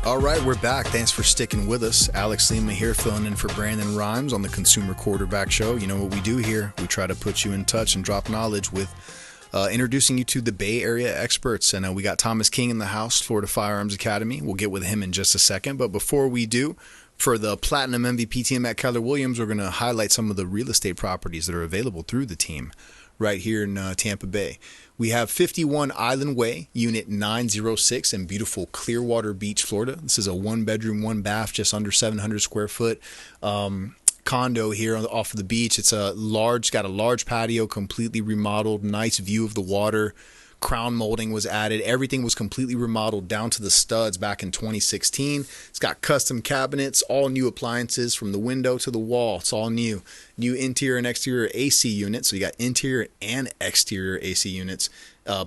All right, we're back. Thanks for sticking with us. Alex Lima here, filling in for Brandon Rhymes on the Consumer Quarterback Show. You know what we do here? We try to put you in touch and drop knowledge with introducing you to the Bay Area experts. And we got Thomas King in the house, Florida Firearms Academy. We'll get with him in just a second. But before we do, for the Platinum MVP team at Keller Williams, we're going to highlight some of the real estate properties that are available through the team right here in Tampa Bay. We have 51 Island Way, Unit 906 in beautiful Clearwater Beach, Florida. This is a one-bedroom, one-bath, just under 700 square foot condo here off of the beach. It's got a large patio, completely remodeled, nice view of the water. Crown molding was added. Everything was completely remodeled down to the studs back in 2016. It's got custom cabinets, all new appliances from the window to the wall. It's all new. New interior and exterior AC units. So you got interior and exterior AC units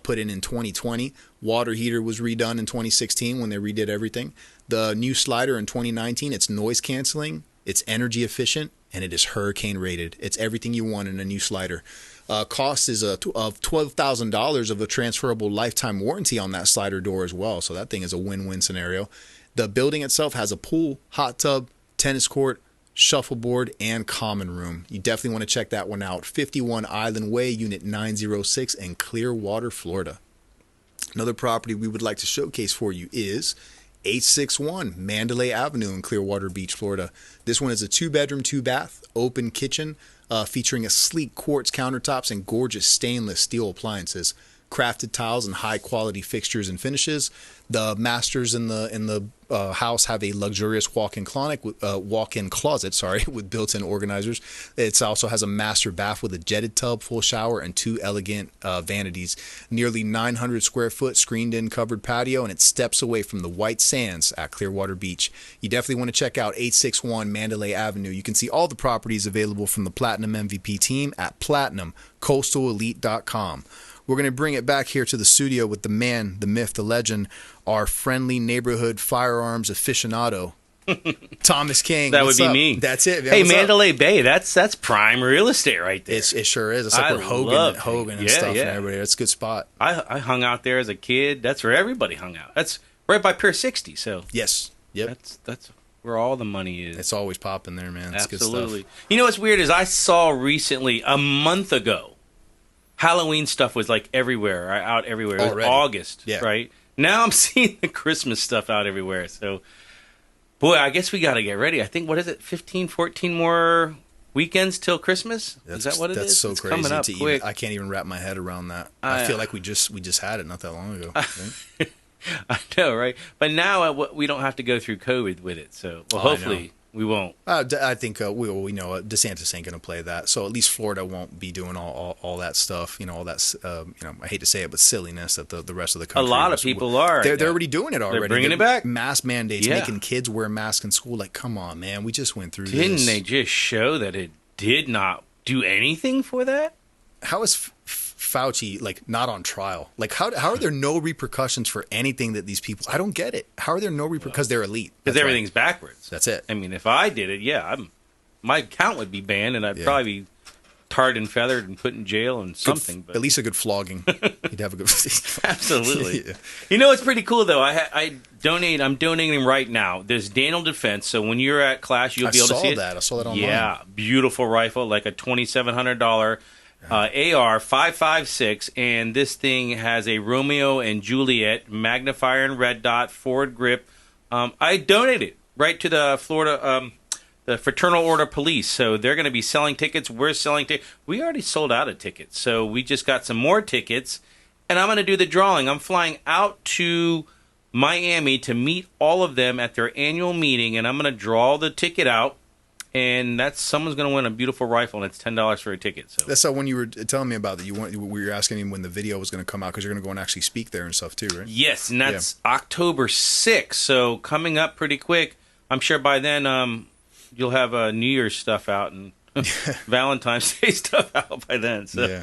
put in 2020. Water heater was redone in 2016 when they redid everything. The new slider in 2019, it's noise canceling, it's energy efficient, and it is hurricane rated. It's everything you want in a new slider. Cost is of $12,000 of a transferable lifetime warranty on that slider door as well. So that thing is a win-win scenario. The building itself has a pool, hot tub, tennis court, shuffleboard, and common room. You definitely want to check that one out. 51 Island Way, Unit 906 in Clearwater, Florida. Another property we would like to showcase for you is 861 Mandalay Avenue in Clearwater Beach, Florida. This one is a 2-bedroom, 2-bath, open kitchen, featuring a sleek quartz countertops and gorgeous stainless steel appliances, crafted tiles and high quality fixtures and finishes. The masters in the house have a luxurious walk-in closet, with built-in organizers. It also has a master bath with a jetted tub, full shower, and 2 elegant vanities. Nearly 900 square foot screened-in covered patio, and it steps away from the white sands at Clearwater Beach. You definitely want to check out 861 Mandalay Avenue. You can see all the properties available from the Platinum MVP team at platinumcoastalelite.com. We're going to bring it back here to the studio with the man, the myth, the legend, our friendly neighborhood firearms aficionado, Thomas King. That would be me. That's it, man. Hey, Mandalay Bay, that's prime real estate right there. It sure is. It's like where Hogan and stuff and everybody. It's a good spot. I hung out there as a kid. That's where everybody hung out. That's right by Pier 60. So yes, yep. That's where all the money is. It's always popping there, man. It's Absolutely. Good stuff. You know what's weird is I saw recently, a month ago, Halloween stuff was like everywhere, out everywhere. It was August, right? Now I'm seeing the Christmas stuff out everywhere. So, boy, I guess we got to get ready. I think, 15, 14 more weekends till Christmas? Is that what it is? That's so it's crazy. Coming up quick. I can't even wrap my head around that. I feel like we just had it not that long ago. Right? I know, right? But now we don't have to go through COVID with it. So, hopefully we won't. I think we know DeSantis ain't going to play that. So at least Florida won't be doing all that stuff. All that. I hate to say it, but silliness that the rest of the country. A lot of people are. They're already doing it already. They're bringing it back. Mask mandates, making kids wear masks in school. Like, come on, man, we just went through this. Didn't they just show that it did not do anything for that? How is Fauci not on trial? How are there no repercussions for anything that these people? I don't get it. How are there no repercussions? Because they're elite. Because everything's backwards. That's it. I mean, if I did it, my account would be banned, and I'd probably be tarred and feathered and put in jail and something. But at least a good flogging. You'd have a good. Absolutely. Yeah. You know, it's pretty cool though. I'm donating right now. There's Daniel Defense. So when you're at class, you'll be able to see it. I saw that online. Yeah, beautiful rifle, like a $2,700. AR 5.56, and this thing has a Romeo and Juliet magnifier and red dot forward grip. I donated right to the Florida the Fraternal Order Police, so they're going to be selling tickets. We're selling tickets. We already sold out of tickets, so we just got some more tickets, and I'm going to do the drawing. I'm flying out to Miami to meet all of them at their annual meeting, and I'm going to draw the ticket out. And someone's going to win a beautiful rifle, and it's $10 for a ticket. So that's when you were telling me about that. We were asking me when the video was going to come out because you're going to go and actually speak there and stuff too, right? Yes, and that's October 6th. So coming up pretty quick. I'm sure by then you'll have New Year's stuff out and Valentine's Day stuff out by then. So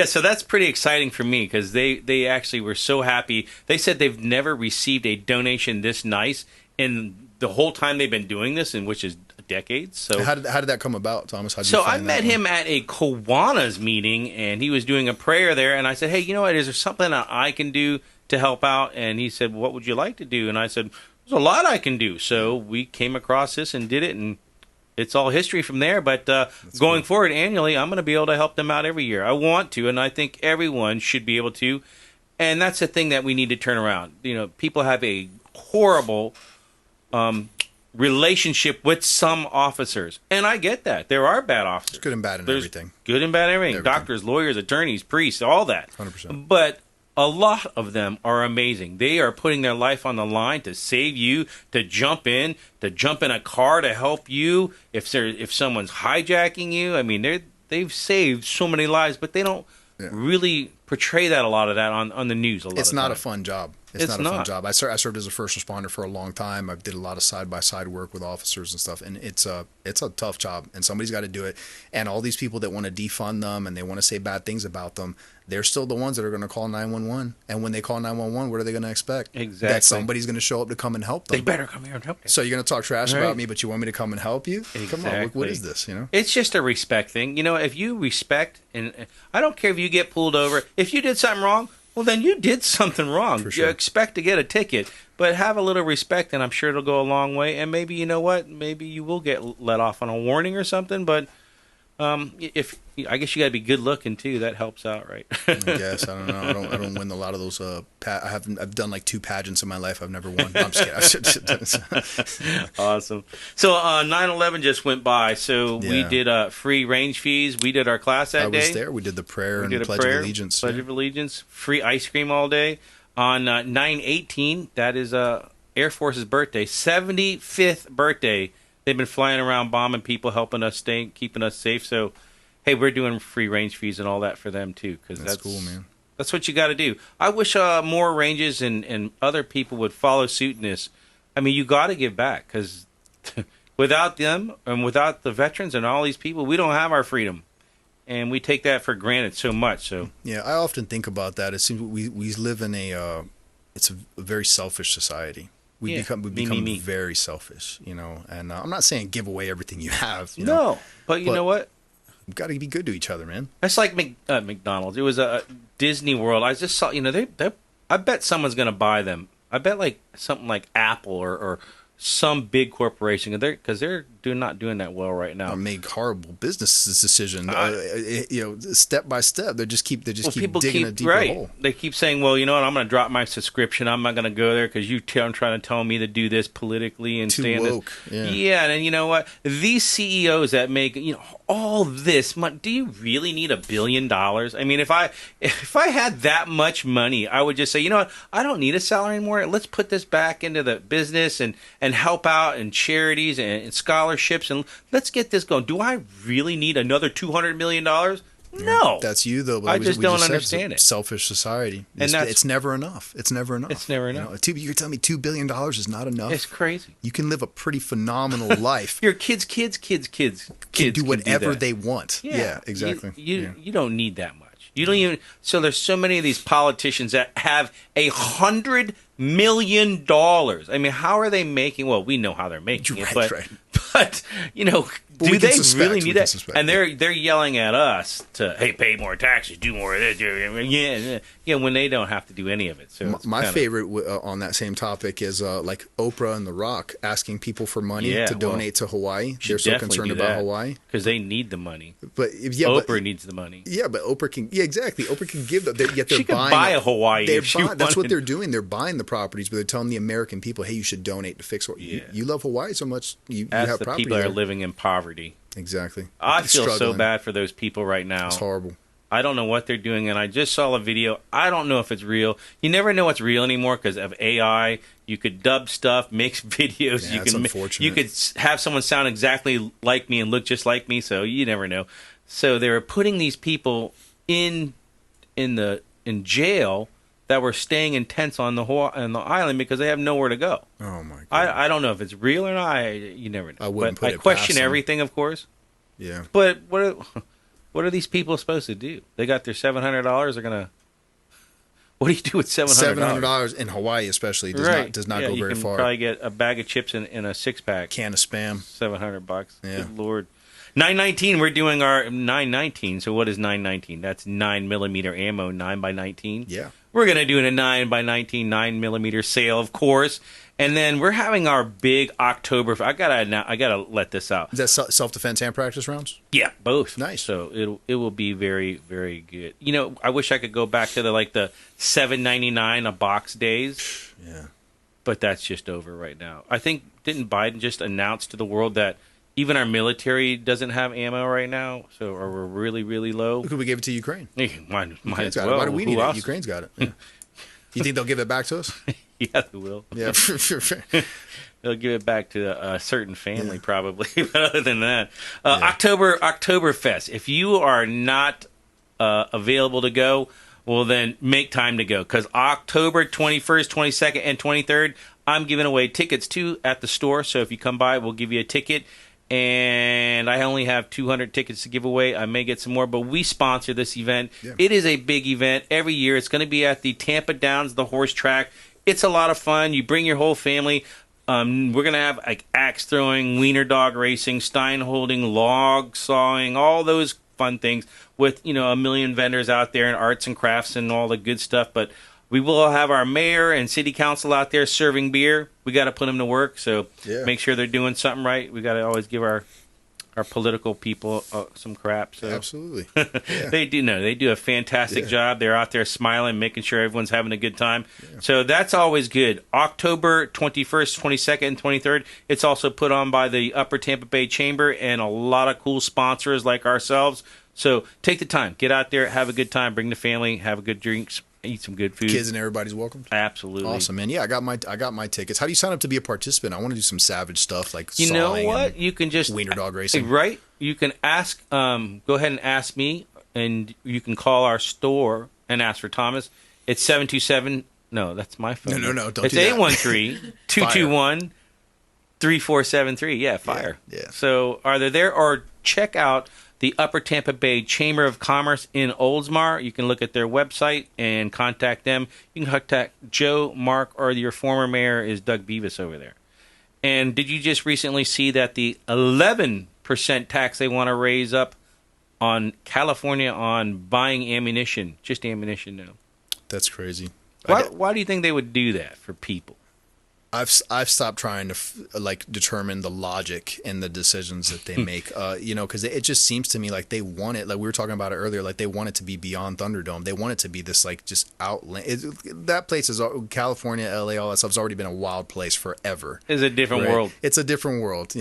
so that's pretty exciting for me because they actually were so happy. They said they've never received a donation this nice in the whole time they've been doing this, and which is decades. So how did that come about, Thomas? I met him at a Kiwanis meeting, and he was doing a prayer there, and I said, hey, you know what, is there something that I can do to help out? And he said, what would you like to do? And I said, there's a lot I can do. So we came across this and did it, and it's all history from there. But going forward annually, I'm going to be able to help them out every year. I want to, and I think everyone should be able to. And that's the thing that we need to turn around. You know, people have a horrible relationship with some officers. And I get that. There are bad officers. It's good and bad in everything. Good and bad in everything. Doctors, lawyers, attorneys, priests, all that. 100%. But a lot of them are amazing. They are putting their life on the line to save you, to jump in a car to help you if someone's hijacking you. I mean, they've saved so many lives, but they don't really portray that, a lot of that on the news. It's not a fun job. It's not a fun job. I served as a first responder for a long time. I did a lot of side-by-side work with officers and stuff, and it's a tough job, and somebody's got to do it. And all these people that want to defund them and they want to say bad things about them, they're still the ones that are going to call 911. And when they call 911, what are they going to expect? Exactly. That somebody's going to show up to come and help them. They better come here and help you. So you're going to talk trash about me, but you want me to come and help you? Exactly. Come on, what is this? You know, it's just a respect thing. You know, if you respect, and I don't care if you get pulled over, if you did something wrong, well, then you did something wrong. For sure. You expect to get a ticket, but have a little respect, and I'm sure it'll go a long way. And maybe, you know what? Maybe you will get let off on a warning or something. But if I guess you got to be good looking too. That helps out, right? I guess I don't know. I don't win a lot of those. I've done like 2 pageants in my life. I've never won. No, I'm just kidding. Awesome. So 9/11 just went by. So we did free range fees. We did our class that day. I was there. We did the prayer and Pledge of Allegiance. Pledge of Allegiance. Free ice cream all day. On 9/18, that is Air Force's birthday, 75th birthday. They've been flying around bombing people, helping us keeping us safe. So, hey, we're doing free range fees and all that for them too, because that's cool, man. That's what you got to do. I wish more ranges and other people would follow suit in this. I mean, you got to give back, because without them and without the veterans and all these people, we don't have our freedom, and we take that for granted so much. So yeah, I often think about that. It seems we live in it's a very selfish society. We become very selfish, you know. And I'm not saying give away everything you have. You know? But you know what? We've got to be good to each other, man. That's like McDonald's. It was a Disney World. I just saw, you know, I bet someone's going to buy them. I bet like something like Apple or some big corporation, because they're not doing that well right now. Make horrible business decision, you know, step by step. They just keep digging a deeper hole. They keep saying, well, you know what, I'm going to drop my subscription. I'm not going to go there because I'm trying to tell me to do this politically and too woke. Yeah, and you know what? These CEOs that make, you know, all this money, do you really need $1 billion? I mean, if I had that much money, I would just say, you know what, I don't need a salary anymore. Let's put this back into the business and help out in charities and scholarships, and let's get this going. Do I really need another $200 million? No. That's you, though. I just don't understand it. Selfish society. It's never enough. It's never enough. It's never enough. You know, you're telling me $2 billion is not enough? It's crazy. You can live a pretty phenomenal life. Your kids can do whatever they want. Yeah, exactly. You don't need that much. You don't even. So there's so many of these politicians that have $100 million. I mean, how are they making? Well, we know how they're making it, but you know, do they really need that? And they're yelling at us to, hey, pay more taxes, do more of this. Yeah, when they don't have to do any of it. So my favorite on that same topic is like Oprah and The Rock asking people for money to donate to Hawaii. They're so concerned about Hawaii because they need the money. But Oprah needs the money. Yeah, but Oprah can. Yeah, exactly. Oprah can give them. Yet they're she could buy a Hawaii. That's what they're doing. They're buying the properties, but they're telling the American people, hey, you should donate to fix what you love Hawaii so much. You have the property people that there. are living in poverty. Exactly. I feel so bad for those people right now. It's horrible. I don't know what they're doing, and I just saw a video. I don't know if it's real. You never know what's real anymore because of AI. You could dub stuff, make videos. Yeah, it's unfortunate. You could have someone sound exactly like me and look just like me, so you never know. So they were putting these people in jail that were staying in tents on the island because they have nowhere to go. Oh my God! I don't know if it's real or not. You never know. I wouldn't put it past question them. Everything, of course. Yeah. But what are these people supposed to do? They got their $700. They're gonna. What do you do with $700? $700 in Hawaii, especially, does not go very far. You can probably get a bag of chips in a 6-pack. Can of Spam. $700. Yeah. Good Lord. 919. We're doing our 919. So what is 919? That's 9mm ammo, 9x19. Yeah. We're gonna do a 9x19 9mm sale, of course. And then we're having our big October. I gotta let this out. Is that self-defense and practice rounds? Yeah, both. Nice. So it will be very, very good. You know, I wish I could go back to the $7.99 a box days. Yeah. But that's just over right now. I think, didn't Biden just announce to the world that even our military doesn't have ammo right now? So are we really, really low? Could we give it to Ukraine? Might as well. Why do we need it? Ukraine's got it. Yeah. You think they'll give it back to us? Yeah, they will. Yeah. They'll give it back to a certain family, probably. But other than that, Oktoberfest. If you are not available to go, well, then make time to go. Because October 21st, 22nd, and 23rd, I'm giving away tickets, too, at the store. So if you come by, we'll give you a ticket. And I only have 200 tickets to give away. I may get some more, but we sponsor this event. Yeah. It is a big event every year. It's going to be at the Tampa Downs, the horse track. It's a lot of fun. You bring your whole family. We're going to have axe throwing, wiener dog racing, stein holding, log sawing, all those fun things with, a million vendors out there and arts and crafts and all the good stuff. But we will have our mayor and city council out there serving beer. We got to put them to work, so make sure they're doing something right. We got to always give our political people some crap. So. Absolutely. Yeah. They do a fantastic job. They're out there smiling, making sure everyone's having a good time. Yeah. So that's always good. October 21st, 22nd, and 23rd. It's also put on by the Upper Tampa Bay Chamber and a lot of cool sponsors like ourselves. So take the time. Get out there, have a good time, bring the family, have a good drinks, eat some good food. Kids and everybody's welcome. Absolutely. Awesome, man. Yeah, I got my tickets. How do you sign up to be a participant? I want to do some savage stuff like you know what? You can just wiener dog racing. Right? You can ask. Go ahead and ask me, and you can call our store and ask for Thomas. It's 727. No, that's my phone. No. Don't it's do that. 813-221-3473. Yeah, fire. Yeah. So are they there, or check out the Upper Tampa Bay Chamber of Commerce in Oldsmar. You can look at their website and contact them. You can contact Joe, Mark, or your former mayor is Doug Beavis over there. And did you just recently see that the 11% tax they want to raise up on California on buying ammunition, just ammunition now? That's crazy. Why do you think they would do that for people? I've stopped trying to determine the logic in the decisions that they make, because it just seems to me like they want it, like we were talking about it earlier, like they want it to be beyond Thunderdome. They want it to be this just that place is California, LA, all that stuff's already been a wild place forever. It's a different world. It's a different world,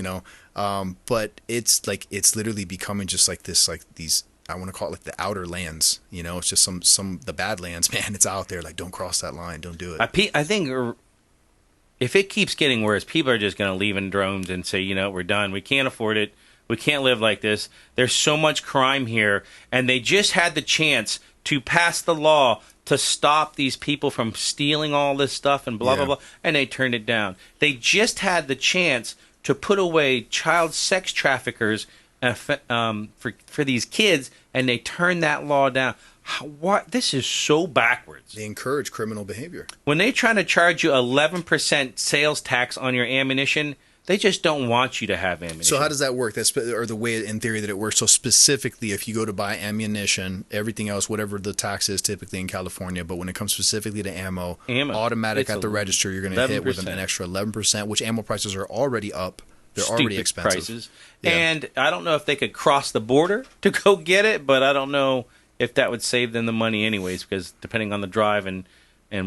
but it's literally becoming just like this, like these. I want to call it the outer lands. It's just some the Badlands, man. It's out there. Like, don't cross that line. Don't do it. I think. If it keeps getting worse, people are just going to leave in drones and say, we're done. We can't afford it. We can't live like this. There's so much crime here. And they just had the chance to pass the law to stop these people from stealing all this stuff and blah, blah, blah. And they turned it down. They just had the chance to put away child sex traffickers for these kids, and they turned that law down. What? This is so backwards. They encourage criminal behavior. When they try to charge you 11% sales tax on your ammunition, they just don't want you to have ammunition. So how does that work? Or the way in theory that it works. So specifically, if you go to buy ammunition, everything else, whatever the tax is typically in California, but when it comes specifically to ammo automatic at the register, you're going to hit with an extra 11%, which ammo prices are already up. They're already expensive. Prices. Yeah. And I don't know if they could cross the border to go get it, but I don't know if that would save them the money anyways, because depending on the drive and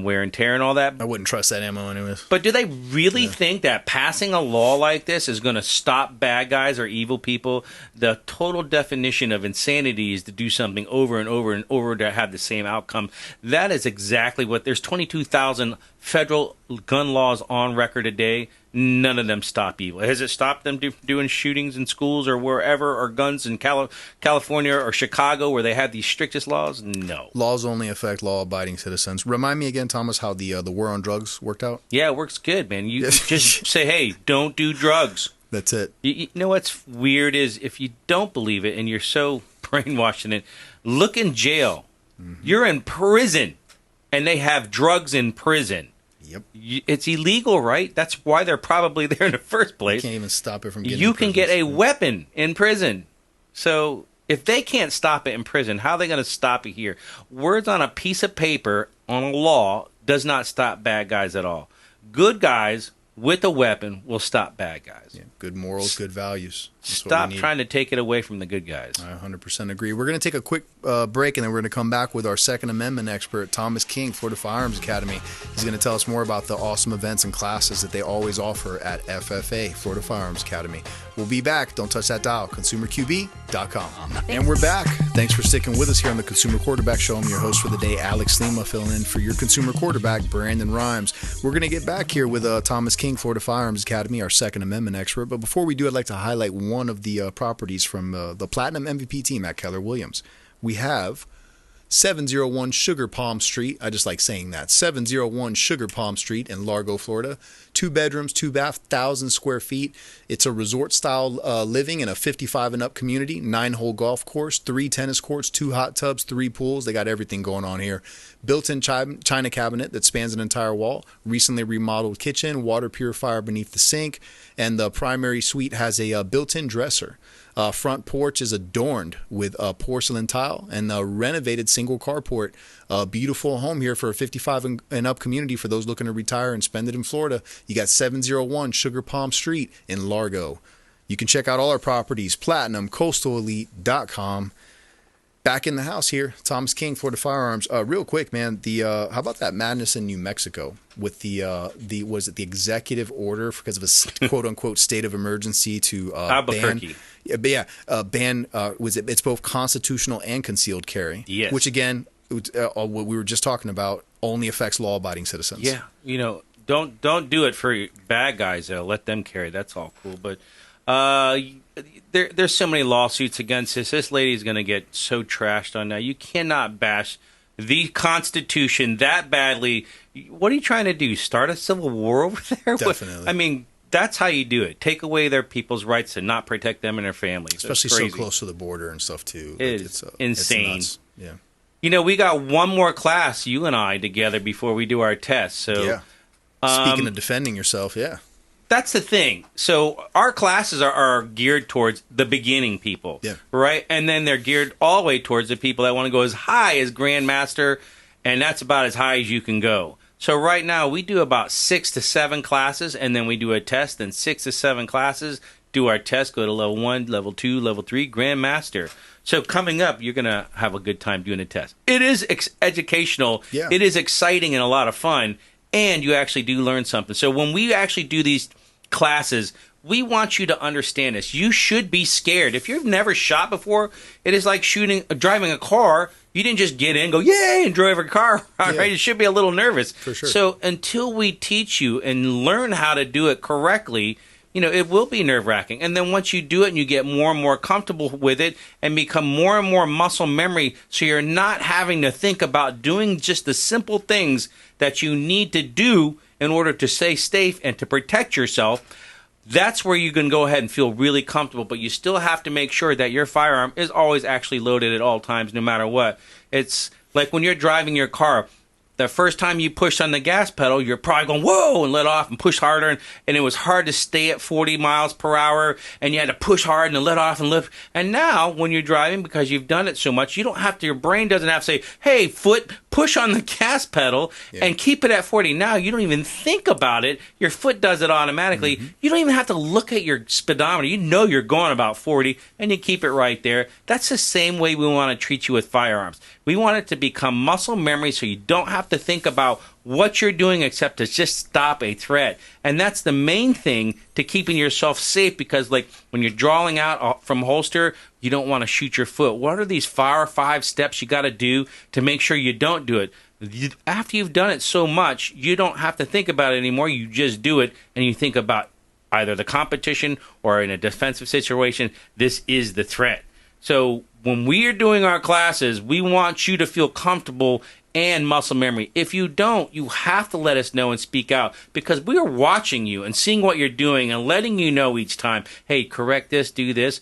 wear and tear and all that. I wouldn't trust that ammo anyways. But do they really think that passing a law like this is going to stop bad guys or evil people? The total definition of insanity is to do something over and over and over to have the same outcome. That is exactly what... There's 22,000 federal gun laws on record today. None of them stop evil. Has it stopped them doing shootings in schools or wherever, or guns in California or Chicago where they have the strictest laws? No. Laws only affect law-abiding citizens. Remind me again, Thomas, how the war on drugs worked out? Yeah, it works good, man. You just say, hey, don't do drugs. That's it. You know what's weird is if you don't believe it and you're so brainwashed in it, look in jail. Mm-hmm. You're in prison, and they have drugs in prison. Yep. It's illegal, right? That's why they're probably there in the first place. You can't even stop it from getting You can get a weapon in prison. So if they can't stop it in prison, how are they going to stop it here? Words on a piece of paper on a law does not stop bad guys at all. Good guys with a weapon will stop bad guys. Yeah, good morals, good values. That's Stop trying to take it away from the good guys. I 100% agree. We're going to take a quick break, and then we're going to come back with our Second Amendment expert, Thomas King, Florida Firearms Academy. He's going to tell us more about the awesome events and classes that they always offer at FFA, Florida Firearms Academy. We'll be back. Don't touch that dial. ConsumerQB.com. And we're back. Thanks for sticking with us here on the Consumer Quarterback Show. I'm your host for the day, Alex Lima, filling in for your consumer quarterback, Brandon Rhymes. We're going to get back here with Thomas King, Florida Firearms Academy, our Second Amendment expert. But before we do, I'd like to highlight one of the properties from the Platinum MVP team at Keller Williams. We have 701 Sugar Palm Street. I just like saying that. 701 Sugar Palm Street in Largo, Florida. 2 bedrooms, 2 bath, 1,000 square feet. It's a resort-style living in a 55 and up community. 9-hole golf course, 3 tennis courts, 2 hot tubs, 3 pools. They got everything going on here. Built-in china cabinet that spans an entire wall. Recently remodeled kitchen, water purifier beneath the sink, and the primary suite has a built-in dresser. Front porch is adorned with porcelain tile and a renovated single carport. Beautiful home here for a 55 and up community for those looking to retire and spend it in Florida. You got 701 Sugar Palm Street in Largo. You can check out all our properties, PlatinumCoastalElite.com. Back in the house here, Thomas King, Florida Firearms. Real quick, man, how about that madness in New Mexico with was it the executive order because of a quote unquote state of emergency to Albuquerque. ban it's both constitutional and concealed carry. Yes. Which again, what we were just talking about, only affects law-abiding citizens. Yeah, don't do it for bad guys though. Let them carry. That's all cool, but there's so many lawsuits against this. This lady's going to get so trashed on that. You cannot bash the Constitution that badly. What are you trying to do? Start a civil war over there? Definitely. I mean, that's how you do it. Take away their people's rights to not protect them and their families. Especially so close to the border and stuff too. It's insane. It's yeah. We got one more class, you and I, together before we do our test. So, yeah. Speaking of defending yourself, yeah. That's the thing. So our classes are geared towards the beginning people, yeah. Right? And then they're geared all the way towards the people that want to go as high as Grandmaster, and that's about as high as you can go. So right now we do about 6 to 7 classes, and then we do a test, then 6 to 7 classes, do our test, go to level 1, level 2, level 3, Grandmaster. So coming up, you're going to have a good time doing a test. It is educational. Yeah. It is exciting and a lot of fun, and you actually do learn something. So when we actually do these classes, we want you to understand this. You should be scared. If you've never shot before, it is like driving a car. You didn't just get in, go, yay, and drive a car, right? You should be a little nervous. For sure. So until we teach you and learn how to do it correctly, it will be nerve-wracking. And then once you do it and you get more and more comfortable with it and become more and more muscle memory, so you're not having to think about doing just the simple things that you need to do in order to stay safe and to protect yourself, that's where you can go ahead and feel really comfortable. But you still have to make sure that your firearm is always actually loaded at all times, no matter what. It's like when you're driving your car. The first time you push on the gas pedal, you're probably going, whoa, and let off and push harder. And it was hard to stay at 40 miles per hour. And you had to push hard and let off and lift. And now when you're driving, because you've done it so much, you don't have to, your brain doesn't have to say, hey, foot, push on the gas pedal and keep it at 40. Now you don't even think about it. Your foot does it automatically. Mm-hmm. You don't even have to look at your speedometer. You know you're going about 40 and you keep it right there. That's the same way we want to treat you with firearms. We want it to become muscle memory so you don't have to think about what you're doing except to just stop a threat. And that's the main thing to keeping yourself safe, because like when you're drawing out from holster, you don't want to shoot your foot. What are these 4 or 5 steps you got to do to make sure you don't do it? After you've done it so much, you don't have to think about it anymore. You just do it, and you think about either the competition or in a defensive situation, this is the threat. So when we are doing our classes, we want you to feel comfortable and muscle memory. If you don't, you have to let us know and speak out, because we are watching you and seeing what you're doing and letting you know each time, hey, correct this, do this.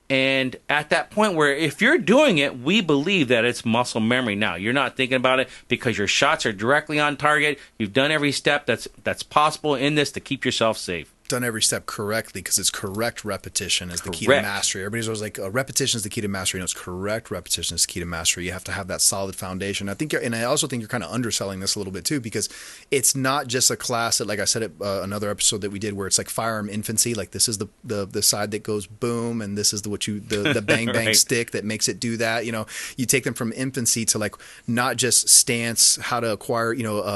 And at that point where if you're doing it, we believe that it's muscle memory. Now, you're not thinking about it because your shots are directly on target. You've done every step that's possible in this to keep yourself safe. done every step correctly, because it's correct repetition is the key to mastery. Everybody's always like, repetition is the key to mastery. No, it's correct repetition is the key to mastery. You have to have that solid foundation. And I also think you're kind of underselling this a little bit too, because it's not just a class that, like I said, another episode that we did, where it's like firearm infancy. Like, this is the side that goes boom, and this is the bang bang right. stick that makes it do that. You know, you take them from infancy to like not just stance, how to acquire,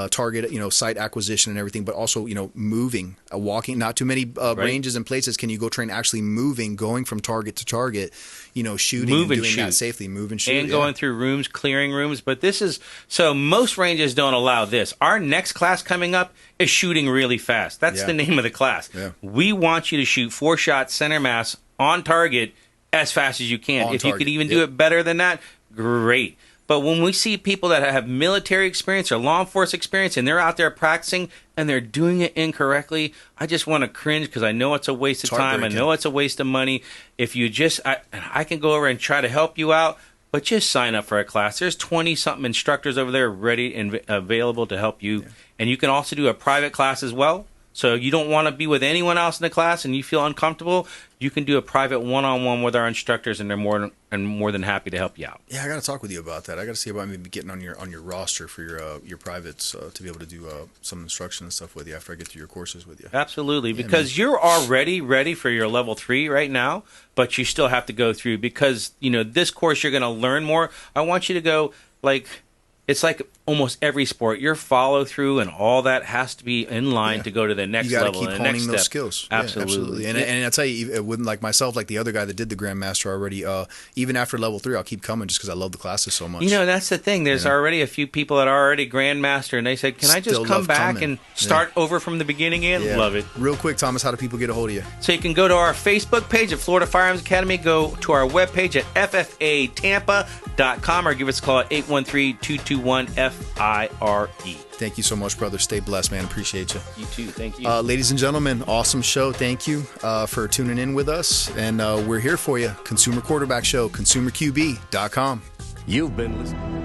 target, sight acquisition and everything, but also, moving, walking, not too many ranges and places. Can you go train actually moving, going from target to target, shooting, move and doing shoot. that safely, move and shoot. And going through rooms, clearing rooms. But so most ranges don't allow this. Our next class coming up is shooting really fast. That's the name of the class. Yeah. We want you to shoot 4 shots, center mass, on target as fast as you can. If you could even do it better than that, great. But when we see people that have military experience or law enforcement experience, and they're out there practicing and they're doing it incorrectly, I just want to cringe, because I know it's a waste of time. I know it's a waste of money. If you just, I can go over and try to help you out, but just sign up for a class. There's 20-something instructors over there ready and available to help you. Yeah. And you can also do a private class as well. So you don't want to be with anyone else in the class and you feel uncomfortable, you can do a private one-on-one with our instructors, and they're more than happy to help you out. Yeah, I got to talk with you about that. I got to see about maybe getting on your roster for your privates to be able to do some instruction and stuff with you after I get through your courses with you. Absolutely, because you're already ready for your level 3 right now, but you still have to go through, because this course you're going to learn more. I want you to go it's like almost every sport. Your follow through and all that has to be in line to go to the next level. You got to keep honing those skills. Absolutely. Yeah, absolutely. And I tell you, it wouldn't, like myself, like the other guy that did the Grandmaster already, even after level 3, I'll keep coming just because I love the classes so much. That's the thing. There's already a few people that are already Grandmaster, and they said, can I just come back and start over from the beginning again? Yeah. Love it. Real quick, Thomas, how do people get a hold of you? So you can go to our Facebook page at Florida Firearms Academy, go to our webpage at ffatampa.com, or give us a call at 813-221-FIRE. Thank you so much, brother. Stay blessed, man. Appreciate you. You too. Thank you. Ladies and gentlemen, awesome show. Thank you for tuning in with us. And we're here for you. Consumer Quarterback Show, consumerqb.com. You've been listening.